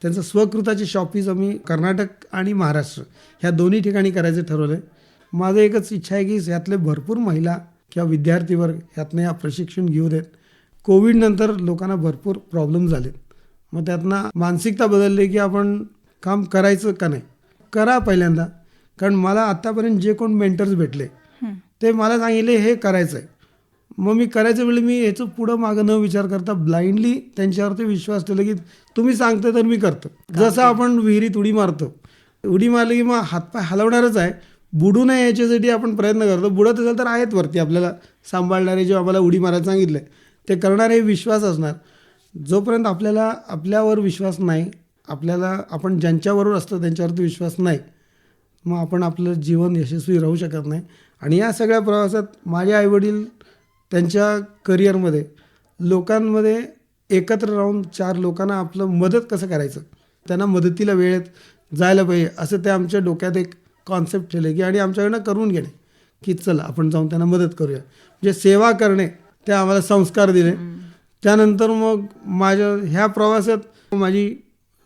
त्यांचं स्वकृताची शॉपीज आम्ही कर्नाटक आणि महाराष्ट्र ह्या दोन्ही ठिकाणी करायचं ठरवलं आहे. माझं एकच इच्छा आहे की ह्यातले भरपूर महिला किंवा विद्यार्थी वर्ग ह्यातनं या प्रशिक्षण घेऊ देत. कोविडनंतर लोकांना भरपूर प्रॉब्लेम झालेत. मग त्यातनं मानसिकता बदलली की आपण काम करायचं का नाही, करा पहिल्यांदा. कारण मला आत्तापर्यंत जे कोण मेंटर्स भेटले ते मला सांगितले हे करायचं आहे. मग मी करायच्या वेळी मी याचं पुढं मागं न विचार करता ब्लाइंडली त्यांच्यावरती विश्वास ठेवला की तुम्ही सांगता तर मी करतो. जसं आपण विहिरीत उडी मारतो, उडी मारली की मग हातपाय हलवणारच आहे, बुडू नये याच्यासाठी आपण प्रयत्न करतो. बुडत असेल तर आहेत वरती आपल्याला सांभाळणारे, जे आम्हाला उडी मारायला सांगितलं ते करणारे विश्वास असणार. जोपर्यंत आपल्याला आपल्यावर विश्वास नाही, आपल्याला आपण ज्यांच्याबरोबर असतो त्यांच्यावरती विश्वास नाही, मग आपण आपलं जीवन यशस्वी राहू शकत नाही. आणि या सगळ्या प्रवासात माझे आईवडील त्यांच्या करिअरमध्ये लोकांमध्ये एकत्र राहून 4 लोकांना आपलं मदत कसं करायचं, त्यांना मदतीला वेळेत जायला पाहिजे असं ते आमच्या डोक्यात एक कॉन्सेप्ट ठेवले की आणि आमच्याकडनं करून घेणे की चला आपण जाऊन त्यांना मदत करूया. म्हणजे सेवा करणे ते आम्हाला संस्कार दिले. त्यानंतर मग माझ्या ह्या प्रवासात माझी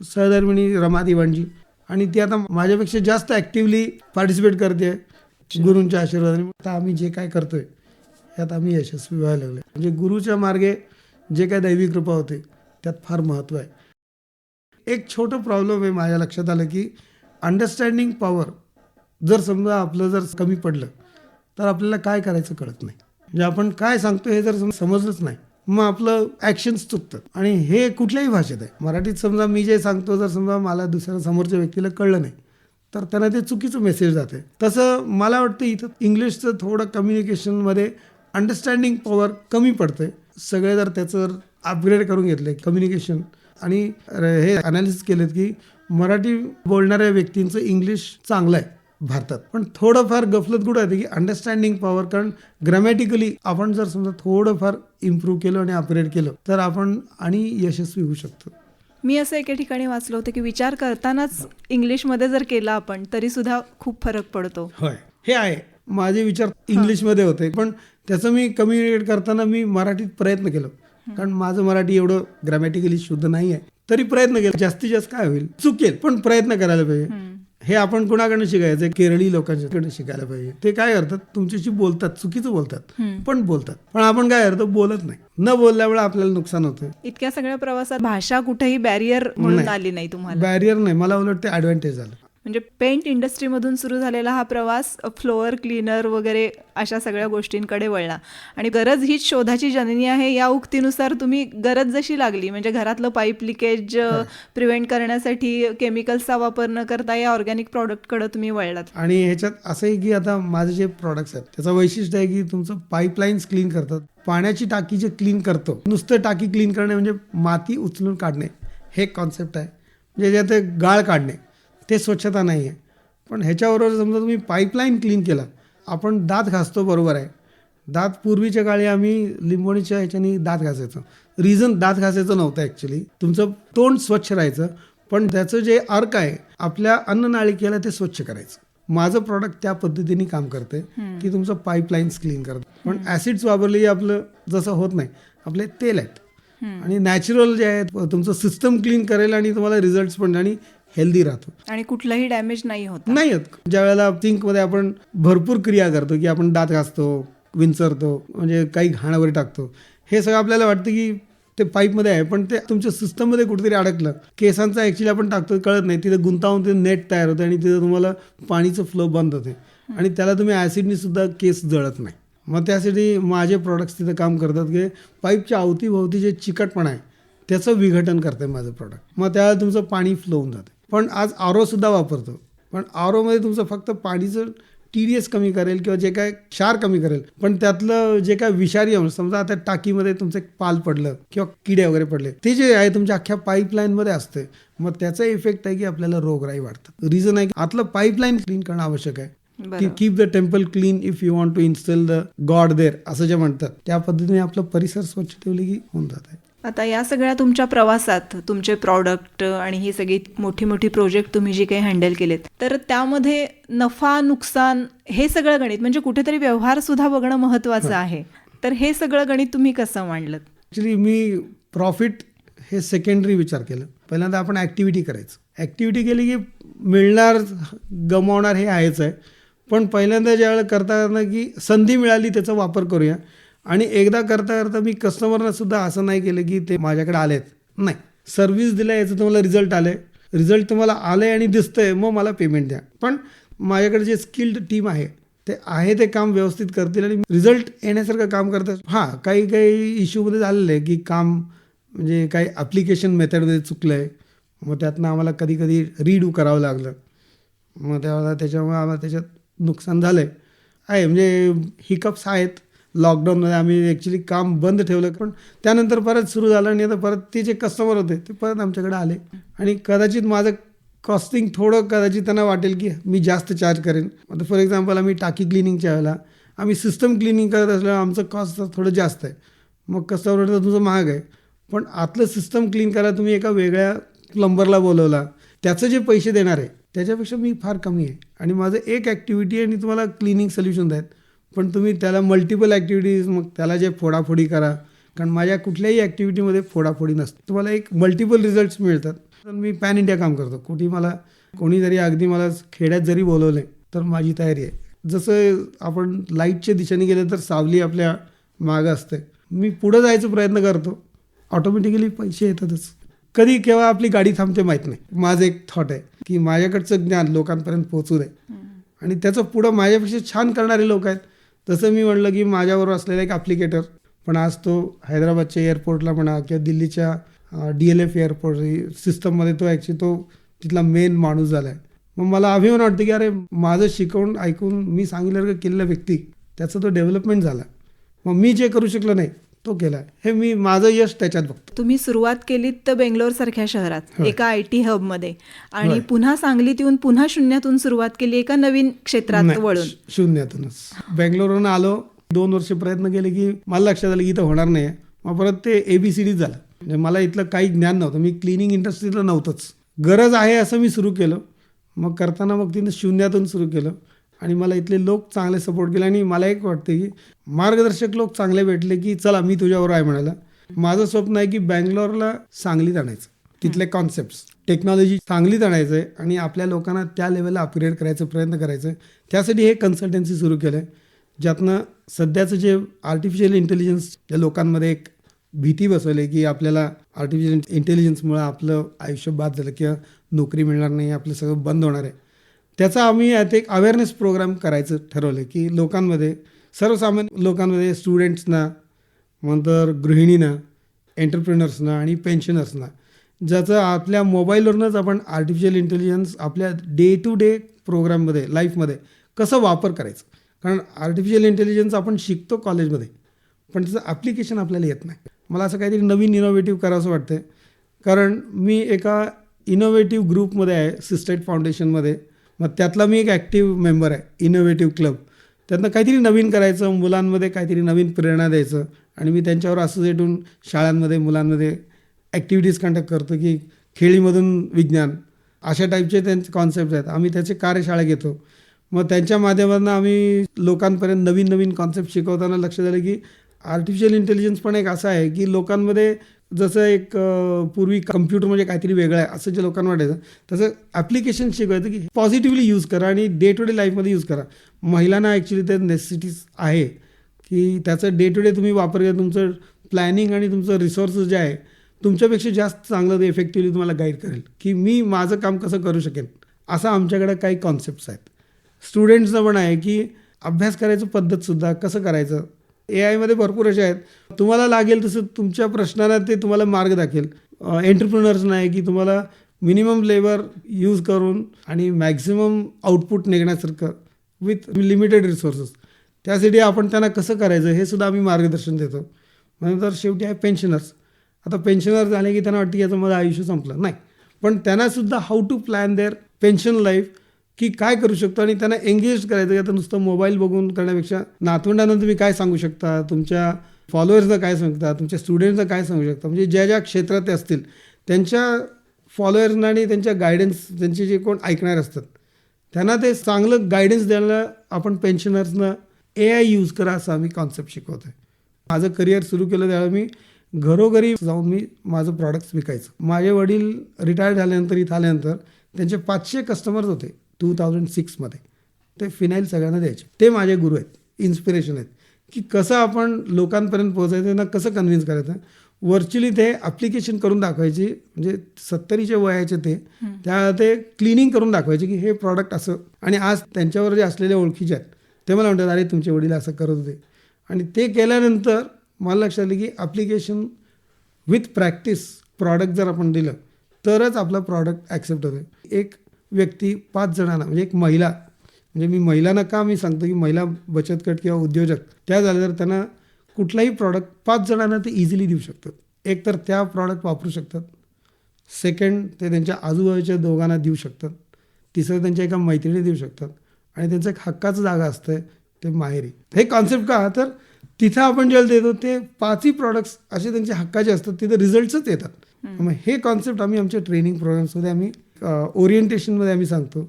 सहधर्मिणी रमा दिवाणजी, आणि ती आता माझ्यापेक्षा जास्त ॲक्टिव्हली पार्टिसिपेट करते गुरूंच्या आशीर्वादाने. आता आम्ही जे काय करतोय यात आम्ही यशस्वी व्हायला लागले. म्हणजे गुरुच्या मार्गे जे काय दैवी कृपा होते त्यात फार महत्त्व आहे. एक छोटं प्रॉब्लेम आहे माझ्या लक्षात आलं की अंडरस्टँडिंग पॉवर जर समजा आपलं जर कमी पडलं तर आपल्याला काय करायचं कळत नाही. म्हणजे आपण काय सांगतो हे जर समजलंच नाही मग आपलं ॲक्शन्स चुकतात. आणि हे कुठल्याही भाषेत आहे. मराठीत समजा मी जे सांगतो जर समजा मला दुसऱ्या समोरच्या व्यक्तीला कळलं नाही तर त्यांना ते चुकीचं मेसेज जाते. तसं मला वाटतं इथं इंग्लिशचं थोडं कम्युनिकेशनमध्ये अंडरस्टँडिंग पॉवर कमी पडते. सगळे जर त्याचं अपग्रेड करून घेतले कम्युनिकेशन आणि हे अनालिसिस केलेत की मराठी बोलणाऱ्या व्यक्तींचं इंग्लिश चांगलं आहे भारतात, पण थोडंफार गफलत कुठं आहे की अंडरस्टँडिंग पॉवर. कारण ग्रॅमॅटिकली आपण जर समजा थोडंफार इम्प्रूव्ह केलं आणि अपग्रेड केलं तर आपण आणि यशस्वी होऊ शकतो. मी असं एके ठिकाणी वाचलं होतं की विचार करतानाच इंग्लिशमध्ये जर केला आपण तरीसुद्धा खूप फरक पडतो. होय, हे आहे. माझे विचार इंग्लिशमध्ये होते पण त्याचं मी कम्युनिकेट करताना मी मराठीत प्रयत्न केलं. कारण माझं मराठी एवढं ग्रॅमॅटिकली शुद्ध नाही आहे, तरी प्रयत्न केला. जास्तीत जास्त काय होईल चुकेल पण प्रयत्न करायला पाहिजे. हे आपण कोणाकडनं शिकायचं, केरळी लोकांच्याकडे शिकायला पाहिजे. ते काय करतात तुमच्याशी बोलतात, चुकीचं बोलतात पण बोलतात, पण आपण काय करतो बोलत नाही. न बोलल्यामुळे आपल्याला नुकसान होतं. इतक्या सगळ्या प्रवासात भाषा कुठेही बॅरियर म्हणून आली नाही तुम्हाला? बॅरियर नाही, मला उलट ते ॲडव्हान्टेज झालं. म्हणजे पेंट इंडस्ट्रीमधून सुरू झालेला हा प्रवास फ्लोअर क्लीनर वगैरे अशा सगळ्या गोष्टींकडे वळला. आणि गरज हीच शोधाची जननी आहे या उक्तीनुसार तुम्ही गरज जशी लागली म्हणजे घरातलं पाईप लिकेज प्रिव्हेंट करण्यासाठी केमिकल्सचा वापर न करता या ऑर्गॅनिक प्रॉडक्टकडे तुम्ही वळलात. आणि ह्याच्यात असं आहे की आता माझे जे प्रॉडक्ट्स आहेत त्याचं वैशिष्ट्य आहे की तुमचं पाईपलाईन्स क्लीन करतात, पाण्याची टाकी जे क्लीन करतो. नुसतं टाकी क्लीन करणे म्हणजे माती उचलून काढणे हे कॉन्सेप्ट आहे. म्हणजे ज्यात गाळ काढणे ते स्वच्छता नाही आहे. पण ह्याच्याबरोबर समजा तुम्ही पाईपलाईन क्लीन केला, आपण दात घासतो बरोबर आहे. दात पूर्वीच्या काळी आम्ही लिंबोणीच्या ह्याच्यानी दात घासायचो. रिझन दात घासायचं नव्हतं ॲक्च्युली, तुमचं तोंड स्वच्छ राहायचं, पण त्याचं जे अर्क आहे आपल्या अन्ननाळिकेला ते स्वच्छ करायचं. माझं प्रॉडक्ट त्या पद्धतीने काम करते की तुमचं पाईपलाईन्स क्लीन करतं. पण ॲसिड्स वापरले आपलं जसं होत नाही, आपले तेल आहेत आणि नॅचरल जे आहे तुमचं सिस्टम क्लीन करेल आणि तुम्हाला रिझल्ट्स पण आणि हेल्दी राहतो आणि कुठलंही डॅमेज नाही होत. नाही होत. ज्या वेळेला सिंकमध्ये आपण भरपूर क्रिया करतो की आपण दात घासतो, विंचरतो, म्हणजे काही घाण वगैरे टाकतो, हे सगळं आपल्याला वाटतं की ते पाईपमध्ये आहे, पण ते तुमच्या सिस्टममध्ये कुठेतरी अडकलं. केसांचा ॲक्च्युली आपण टाकतो कळत नाही, तिथं गुंतावून ते नेट तयार होतं आणि तिथं तुम्हाला पाणीचं फ्लो बंद होते आणि त्याला तुम्ही ॲसिडनी सुद्धा केस जळत नाही. मग त्यासाठी माझे प्रॉडक्ट्स तिथं काम करतात की पाईपच्या अवतीभोवती जे चिकटपणा आहे त्याचं विघटन करतं माझं प्रॉडक्ट. मग त्यावेळेला तुमचं पाणी फ्लो होऊन जातं. पण आज आरोसुद्धा वापरतो, पण आरोमध्ये तुमचं फक्त पाणीचं TDS कमी करेल किंवा जे काय क्षार कमी करेल, पण त्यातलं जे काय विषारी अंश, समजा आता टाकीमध्ये तुमचं एक पाल पडलं किंवा किडे वगैरे पडले, ते जे आहे तुमच्या अख्ख्या पाईपलाईनमध्ये असते. मग त्याचा इफेक्ट आहे की आपल्याला रोगराई वाढतं. रिझन आहे की आतलं पाईपलाईन क्लीन करणं आवश्यक आहे. की keep the temple clean if you want to install the god there, असं जे म्हणतात, त्या पद्धतीने आपलं परिसर स्वच्छ ठेवले की होऊन जात आहे. आता या सगळ्या तुमच्या प्रवासात तुमचे प्रॉडक्ट आणि ही सगळी मोठी मोठी प्रोजेक्ट तुम्ही जी काही हँडल केलेत, तर त्यामध्ये नफा नुकसान हे सगळं गणित, म्हणजे कुठेतरी व्यवहार सुद्धा बघणं महत्त्वाचं आहे. तर हे सगळं गणित तुम्ही कसं मांडलं? ॲक्च्युली मी प्रॉफिट हे सेकंडरी विचार केलं. पहिल्यांदा आपण ॲक्टिव्हिटी करायचं. ॲक्टिव्हिटी केली की मिळणार गमावणार हे आहेच आहे, पण पहिल्यांदा ज्यावेळेला करता की संधी मिळाली त्याचा वापर करूया. आणि एकदा करता करता मी कस्टमरना सुद्धा असं नाही केलं की ते माझ्याकडे आलेत, नाही, सर्व्हिस दिल्या याचं तुम्हाला रिझल्ट आले, रिझल्ट तुम्हाला आले आणि दिसतंय, मग मला पेमेंट द्या. पण माझ्याकडे जे स्किल्ड टीम आहे ते काम व्यवस्थित करतील आणि रिझल्ट येण्यासारखं काम करतात. हां, काही इश्यूमध्ये झालेलं आहे की काम म्हणजे काही ॲप्लिकेशन मेथडमध्ये चुकलं आहे, मग त्यातनं आम्हाला कधी कधी रीडू करावं लागलं. मग त्याच्यामुळे आम्हाला त्याच्यात नुकसान झालं आहे. म्हणजे हिकअप्स आहेत. लॉकडाऊनमध्ये आम्ही ॲक्च्युली काम बंद ठेवलं, पण त्यानंतर परत सुरू झालं आणि आता परत ते जे कस्टमर होते ते परत आमच्याकडे आले आणि कदाचित माझं कॉस्टिंग थोडं कदाचित त्यांना वाटेल की मी जास्त चार्ज करेन. आता फॉर एक्झाम्पल आम्ही टाकी क्लिनिंगच्या वेळेला आम्ही सिस्टम क्लिनिंग करत असल्यामुळे आमचं कॉस्ट थोडं जास्त आहे. मग कस्टमर वाटतं तुमचं महाग आहे, पण आतलं सिस्टम क्लीन करायला तुम्ही एका वेगळ्या प्लंबरला बोलवला, त्याचं जे पैसे देणार आहे त्याच्यापेक्षा मी फार कमी आहे आणि माझं एक ॲक्टिव्हिटी आहे आणि तुम्हाला क्लिनिंग सोल्युशन आहेत, पण तुम्ही त्याला मल्टिपल ॲक्टिव्हिटीज, मग त्याला जे फोडाफोडी करा, कारण माझ्या कुठल्याही ॲक्टिव्हिटीमध्ये फोडाफोडी नसते. तुम्हाला एक मल्टिपल रिझल्ट्स मिळतात. तर मी पॅन इंडिया काम करतो. कोणी जरी अगदी मला खेड्यात जरी बोलवले तर माझी तयारी आहे. जसं आपण लाईटच्या दिशेने गेलं तर सावली आपल्या मागं असते, मी पुढं जायचा प्रयत्न करतो, ऑटोमॅटिकली पैसे येतातच. कधी केव्हा आपली गाडी थांबते माहीत नाही. माझं एक थॉट आहे की माझ्याकडचं ज्ञान लोकांपर्यंत पोहोचू दे आणि त्याचं पुढं माझ्यापेक्षा छान करणारे लोक आहेत. तसं मी म्हटलं की माझ्याबरोबर असलेला एक ॲप्लिकेटर, पण आज तो हैदराबादच्या एअरपोर्टला म्हणा किंवा दिल्लीच्या DLF एअरपोर्ट सिस्टममध्ये तो तिथला मेन माणूस झाला आहे. मग मला अभिमान वाटतं की अरे माझं शिकवून ऐकून मी सांगितलं केलेला व्यक्ती त्याचा तो डेव्हलपमेंट झाला. मग मी जे करू शकलो नाही तो केला, हे मी माझं यश त्याच्यात बघतो. तुम्ही सुरुवात केलीत तर बेंगलोरसारख्या शहरात एका IT हबमध्ये आणि पुन्हा सांगलीत येऊन पुन्हा शून्यातून सुरुवात केली एका नवीन क्षेत्रात वळून. शून्यातूनच बेंगलोरवरून आलो, 2 वर्ष प्रयत्न केले की मला लक्षात आलं की इथं होणार नाही. मग परत ते ABCD झालं. म्हणजे मला इथलं काही ज्ञान नव्हतं, मी क्लिनिंग इंडस्ट्रीला नव्हतंच. गरज आहे असं मी सुरू केलं. मग करताना मग तिनं शून्यातून सुरू केलं आणि मला इथले लोक चांगले सपोर्ट केले आणि मला एक वाटतं की मार्गदर्शक लोक चांगले भेटले की चला मी तुझ्यावर आहे म्हणाला. माझं स्वप्न आहे की बँगलोरला सांगलीत आणायचं, तिथले कॉन्सेप्ट्स टेक्नॉलॉजी सांगलीत आणायचं आहे आणि आपल्या लोकांना त्या लेवलला अपग्रेड करायचा प्रयत्न करायचं आहे. त्यासाठी हे कन्सल्टन्सी सुरू केलं आहे, ज्यातनं सध्याचं जे आर्टिफिशियल इंटेलिजन्स या लोकांमध्ये एक भीती बसवली की आपल्याला आर्टिफिशियल इंटेलिजन्समुळं आपलं आयुष्य बाद झालं किंवा नोकरी मिळणार नाही, आपलं सगळं बंद होणार आहे. त्याचा आम्ही आता एक अवेअरनेस प्रोग्राम करायचं ठरवलं की लोकांमध्ये, सर्वसामान्य लोकांमध्ये, स्टुडंट्सना, नंतर गृहिणींना, एंटरप्रेनर्सना आणि पेन्शनर्सना, ज्याचं आपल्या मोबाईलवरूनच आपण आर्टिफिशियल इंटेलिजन्स आपल्या डे टू डे प्रोग्राममध्ये लाईफमध्ये कसं वापर करायचं. कारण आर्टिफिशियल इंटेलिजन्स आपण शिकतो कॉलेजमध्ये, पण त्याचं ॲप्लिकेशन आपल्याला येत नाही. मला असं काहीतरी नवीन इनोव्हेटिव्ह करावं वाटतं. कारण मी एका इनोव्हेटिव्ह ग्रुपमध्ये आहे, सिस्टेट फाउंडेशनमध्ये. मग त्यातला मी एक ॲक्टिव्ह मेंबर आहे, इनोव्हेटिव्ह क्लब. त्यातनं काहीतरी नवीन करायचं, मुलांमध्ये काहीतरी नवीन प्रेरणा द्यायचं आणि मी त्यांच्यावर असोसिएट होऊन शाळांमध्ये मुलांमध्ये ॲक्टिव्हिटीज कंडक्ट करतो की खेळीमधून विज्ञान, अशा टाईपचे त्यांचे कॉन्सेप्ट आहेत. आम्ही त्याचे कार्यशाळा घेतो. मग त्यांच्या माध्यमातून आम्ही लोकांपर्यंत नवीन नवीन कॉन्सेप्ट शिकवताना लक्षात आलं की आर्टिफिशियल इंटेलिजन्स पण एक असं आहे की लोकांमध्ये जसं एक पूर्वी कम्प्युटर म्हणजे काहीतरी वेगळं आहे असं जे लोकांना वाटायचं, तसं ॲप्लिकेशन शिकवायचं की पॉझिटिव्हली यूज करा आणि डे टू डे लाईफमध्ये यूज करा. महिलांना ॲक्च्युली ते नेसेसिटीज आहे की त्याचं डे टू डे तुम्ही वापर केला, तुमचं प्लॅनिंग आणि तुमचं रिसोर्सेस जे आहे तुमच्यापेक्षा जास्त चांगलं ते इफेक्टिव्हली तुम्हाला गाईड करेल की मी माझं काम कसं करू शकेन. असं आमच्याकडे काही कॉन्सेप्ट्स आहेत. स्टुडंट्सचं पण आहे की अभ्यास करायचं पद्धतसुद्धा कसं करायचं. AI मध्ये भरपूर असे आहेत, तुम्हाला लागेल तसं तुमच्या प्रश्नांना ते तुम्हाला मार्ग दाखवेल. एंटरप्रिनर्स नाही की तुम्हाला मिनिमम लेबर यूज करून आणि मॅक्झिमम आउटपुट निघण्यासारखं विथ लिमिटेड रिसोर्सेस, त्यासाठी आपण त्यांना कसं करायचं हे सुद्धा आम्ही मार्गदर्शन देतो. नंतर शेवटी आहे पेन्शनर्स. आता पेन्शनर झाले की त्यांना वाटतं की याचं माझं आयुष्य संपलं नाही, पण त्यांनासुद्धा how to plan their pension life, की काय करू शकतो आणि त्यांना एंगेज करायचं. की आता नुसतं मोबाईल बघून करण्यापेक्षा नातवंडांना तुम्ही काय सांगू शकता, तुमच्या फॉलोअर्सला काय सांगता, तुमच्या स्टुडंट्सला काय सांगू शकता, म्हणजे ज्या ज्या क्षेत्रात ते असतील त्यांच्या फॉलोअर्सना आणि त्यांच्या गायडन्स, त्यांचे जे कोण ऐकणार असतात त्यांना ते चांगलं गायडन्स द्यायला आपण पेन्शनर्सना AI यूज करा असं आम्ही कॉन्सेप्ट शिकवतो आहे. माझं करिअर सुरू केलं त्यावेळी मी घरोघरी जाऊन मी माझं प्रॉडक्ट्स विकायचं. माझे वडील रिटायर झाल्यानंतर इथं आल्यानंतर त्यांचे 500 कस्टमर्स होते 2006मध्ये. ते फिनाईल सगळ्यांना द्यायचे. ते माझे गुरु आहेत, इन्स्पिरेशन आहेत की कसं आपण लोकांपर्यंत पोहोचायचं, त्यांना कसं कन्व्हिन्स करायचं. व्हर्च्युअली ते ॲप्लिकेशन करून दाखवायची, म्हणजे 70च्या वयाचे त्या ते क्लिनिंग करून दाखवायचे की हे प्रॉडक्ट असं. आणि आज त्यांच्यावर जे असलेले ओळखीचे आहेत ते मला म्हणतात अरे तुमचे वडील असं करत होते. आणि ते केल्यानंतर मला लक्षात आलं की ॲप्लिकेशन विथ प्रॅक्टिस प्रॉडक्ट जर आपण दिलं तरच आपला प्रॉडक्ट ॲक्सेप्ट होतो. एक व्यक्ती 5 जणांना, म्हणजे एक महिला, म्हणजे मी महिलांना का मी सांगतो की महिला बचत गट किंवा उद्योजक त्या झाल्या तर त्यांना कुठलाही प्रॉडक्ट 5 जणांना ते इझिली देऊ शकतात. एक तर त्या प्रॉडक्ट वापरू शकतात, सेकंड ते त्यांच्या आजूबाजूच्या दोघांना देऊ शकतात, तिसरं त्यांच्या एका मैत्रिणी देऊ शकतात आणि त्यांचं एक हक्काचं जागा असतं ते माहेरी. हे कॉन्सेप्ट का, तर तिथं आपण जेव्हा देतो ते 5ही प्रॉडक्ट्स असे त्यांचे हक्काचे असतात, तिथं रिझल्ट्सच येतात. मग हे कॉन्सेप्ट आम्ही आमच्या ट्रेनिंग प्रोग्राम्समध्ये आम्ही ओरिएंटेशनमध्ये आम्ही सांगतो.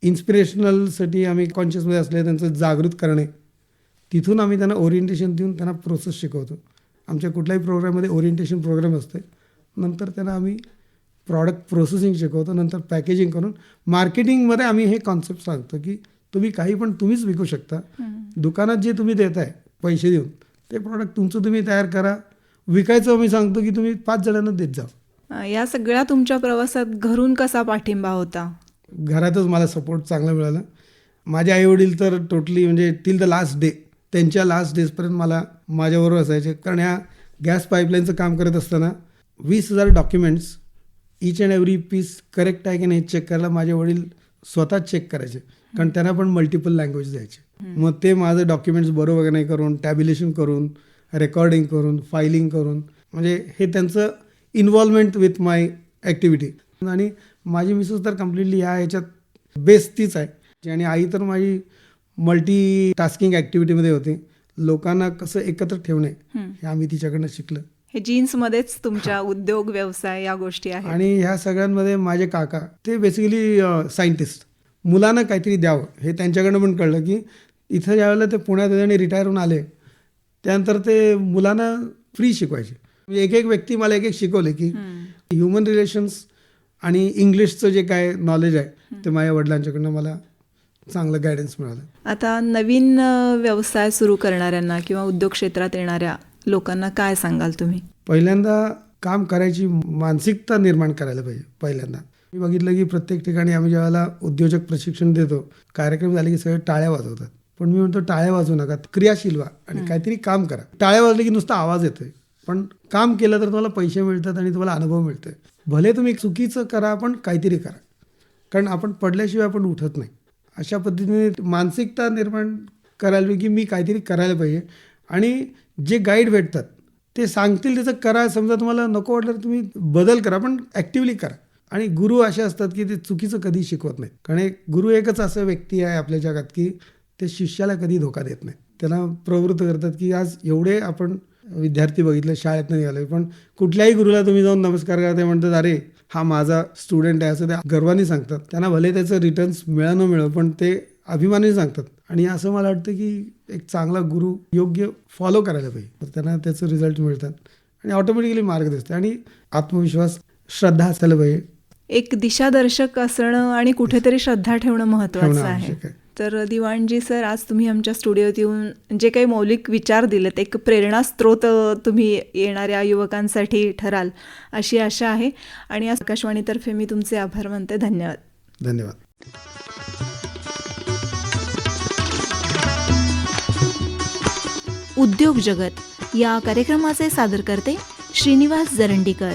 इन्स्पिरेशनलसाठी आम्ही कॉन्शियसमध्ये असले त्यांचं जागृत करणे, तिथून आम्ही त्यांना ओरिएंटेशन देऊन त्यांना प्रोसेस शिकवतो. आमच्या कुठल्याही प्रोग्राममध्ये ओरिएंटेशन प्रोग्राम असते. नंतर त्यांना आम्ही प्रॉडक्ट प्रोसेसिंग शिकवतो, नंतर पॅकेजिंग करून मार्केटिंगमध्ये आम्ही हे कॉन्सेप्ट सांगतो की तुम्ही काही पण तुम्हीच विकू शकता. दुकानात जे तुम्ही देताय पैसे देऊन ते प्रॉडक्ट तुमचं तुम्ही तयार करा, विकायचं आम्ही सांगतो की तुम्ही 5 जणांना देत जा. या सगळ्या तुमच्या प्रवासात घरून कसा पाठिंबा होता? घरातच मला सपोर्ट चांगला मिळाला. माझे आईवडील तर टोटली म्हणजे टिल द लास्ट डे, त्यांच्या लास्ट डेजपर्यंत मला माझ्याबरोबर असायचे. कारण ह्या गॅस पाईपलाईनचं काम करत असताना 20,000 documents, each and every piece correct आहे की नाही चेक करायला माझे वडील स्वतः चेक करायचे, कारण त्यांना पण मल्टिपल लँग्वेज द्यायचे. मग ते माझं डॉक्युमेंट्स बरोबर नाही करून, टॅब्युलेशन करून, रेकॉर्डिंग करून, फायलिंग करून, म्हणजे हे त्यांचं इन्व्हॉल्वमेंट विथ माय ॲक्टिव्हिटी. आणि माझी मिसेस तर कम्प्लिटली ह्याच्यात बेस्ट तीच आहे. आणि आई तर माझी मल्टी टास्किंग ॲक्टिव्हिटीमध्ये होते. लोकांना कसं एकत्र ठेवणे हे आम्ही तिच्याकडनं शिकलं. हे जीन्समध्येच तुमच्या उद्योग व्यवसाय या गोष्टी आहेत. आणि ह्या सगळ्यांमध्ये माझे काका ते बेसिकली सायंटिस्ट, मुलांना काहीतरी द्यावं हे त्यांच्याकडनं पण कळलं की इथं ज्यावेळेला ते पुण्यात आणि रिटायर होऊन आले त्यानंतर ते मुलांना फ्री शिकवायचे. म्हणजे एक व्यक्ती मला एक शिकवले की ह्युमन रिलेशन्स आणि इंग्लिशचं जे काय नॉलेज आहे ते माझ्या वडिलांच्याकडनं मला चांगलं गायडन्स मिळालं. आता नवीन व्यवसाय सुरू करणाऱ्यांना किंवा उद्योग क्षेत्रात येणाऱ्या लोकांना काय सांगाल तुम्ही? पहिल्यांदा काम करायची मानसिकता निर्माण करायला पाहिजे. पहिल्यांदा मी बघितलं की प्रत्येक ठिकाणी आम्ही ज्यावेळेला उद्योजक प्रशिक्षण देतो, कार्यक्रम झाले की सगळे टाळ्या वाजवतात. पण मी म्हणतो टाळ्या वाजवू नका, क्रियाशील व्हा आणि काहीतरी काम करा. टाळ्या वाजले की नुसता आवाज येतोय, पण काम केलं तर तुम्हाला पैसे मिळतात आणि तुम्हाला अनुभव मिळतोय. भले तुम्ही चुकीचं करा पण काहीतरी करा, कारण आपण पडल्याशिवाय आपण उठत नाही. अशा पद्धतीने मानसिकता निर्माण करायला पाहिजे की मी काहीतरी करायला पाहिजे. आणि जे गाईड भेटतात ते सांगतील त्याचं करा. समजा तुम्हाला नको वाटलं तर तुम्ही बदल करा, पण ॲक्टिव्हली करा. आणि गुरु असे असतात की ते चुकीचं कधी शिकवत नाही. कारण गुरु एकच असं व्यक्ती आहे आपल्या जगात की ते शिष्याला कधी धोका देत नाही. त्याला प्रवृत्त करतात की आज एवढे आपण विद्यार्थी बघितले शाळेत नाही आले, पण कुठल्याही गुरुला तुम्ही जाऊन नमस्कार करा, ते म्हणतात अरे हा माझा स्टुडंट आहे असं ते गर्वाने सांगतात. त्यांना भले त्याचं रिटर्न्स मिळा न मिळो पण ते अभिमानाने सांगतात. आणि असं मला वाटतं की एक चांगला गुरु योग्य फॉलो करायला पाहिजे, तर त्यांना त्याचं रिझल्ट मिळतात आणि ऑटोमॅटिकली मार्ग दिसते. आणि आत्मविश्वास, श्रद्धा असायला पाहिजे. एक दिशादर्शक असणं आणि कुठेतरी श्रद्धा ठेवणं महत्त्वाचं आहे. तर दिवाणजी सर, आज तुम्ही आमच्या स्टुडिओत येऊन जे काही मौलिक विचार दिलेत, एक प्रेरणास्त्रोत तुम्ही येणाऱ्या युवकांसाठी ठराल अशी आशा आहे. आणि आज आकाशवाणीतर्फे मी तुमचे आभार मानते. धन्यवाद. धन्यवाद. उद्योग जगत या कार्यक्रमाचे सादरकर्ते श्रीनिवास जरंडीकर.